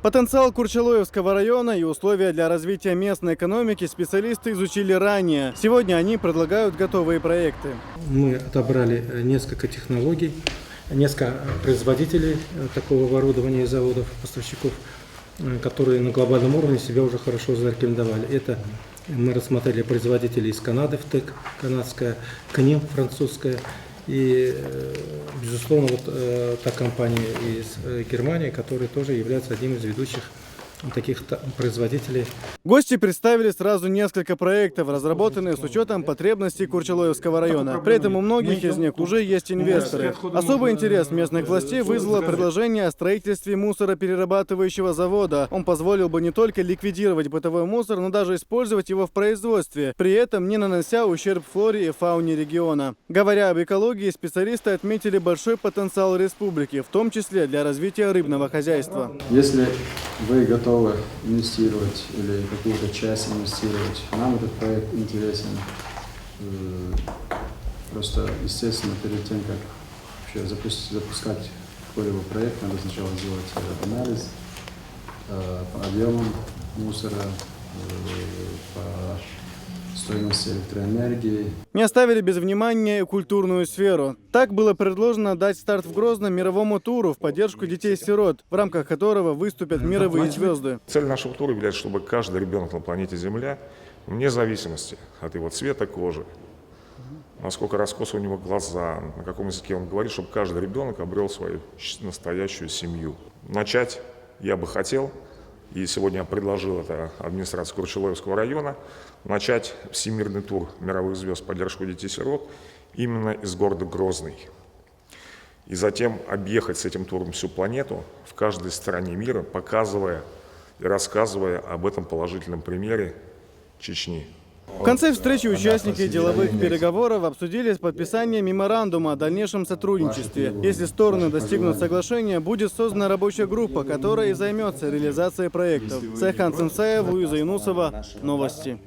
Потенциал Курчалоевского района и условия для развития местной экономики специалисты изучили ранее. Сегодня они предлагают готовые проекты. Мы отобрали несколько технологий, несколько производителей такого оборудования и заводов, поставщиков, которые на глобальном уровне себя уже хорошо зарекомендовали. Это мы рассмотрели производителей из Канады, ВТЭК канадская, КНИМ французская. И, безусловно, та компания из Германии, которая тоже является одним из ведущих таких производителей. Гости представили сразу несколько проектов, разработанных с учетом потребностей Курчалоевского района. При этом у многих из них уже есть инвесторы. Особый интерес местных властей вызвало предложение о строительстве мусороперерабатывающего завода. Он позволил бы не только ликвидировать бытовой мусор, но даже использовать его в производстве, при этом не нанося ущерб флоре и фауне региона. Говоря об экологии, специалисты отметили большой потенциал республики, в том числе для развития рыбного хозяйства. Если вы готовы инвестировать или какую-то часть инвестировать, нам этот проект интересен. Просто, естественно, перед тем, как вообще запускать какой-либо проект, надо сначала сделать анализ по объемам мусора, по стоимости электроэнергии. Не оставили без внимания и культурную сферу. Так было предложено дать старт в Грозном мировому туру в поддержку детей-сирот, в рамках которого выступят мировые звезды. Цель нашего тура является, чтобы каждый ребенок на планете Земля, вне зависимости от его цвета кожи, насколько раскосы у него глаза, на каком языке он говорит, чтобы каждый ребенок обрел свою настоящую семью. Начать я бы хотел, и сегодня я предложил это администрации Курчалоевского района, начать всемирный тур мировых звезд в поддержку детей-сирот именно из города Грозный. И затем объехать с этим туром всю планету в каждой стране мира, показывая и рассказывая об этом положительном примере Чечни. В конце встречи участники деловых переговоров обсудили подписание меморандума о дальнейшем сотрудничестве. Если стороны достигнут соглашения, будет создана рабочая группа, которая и займется реализацией проектов. Сайхан Цинцаев, Луиза Юнусова. Новости.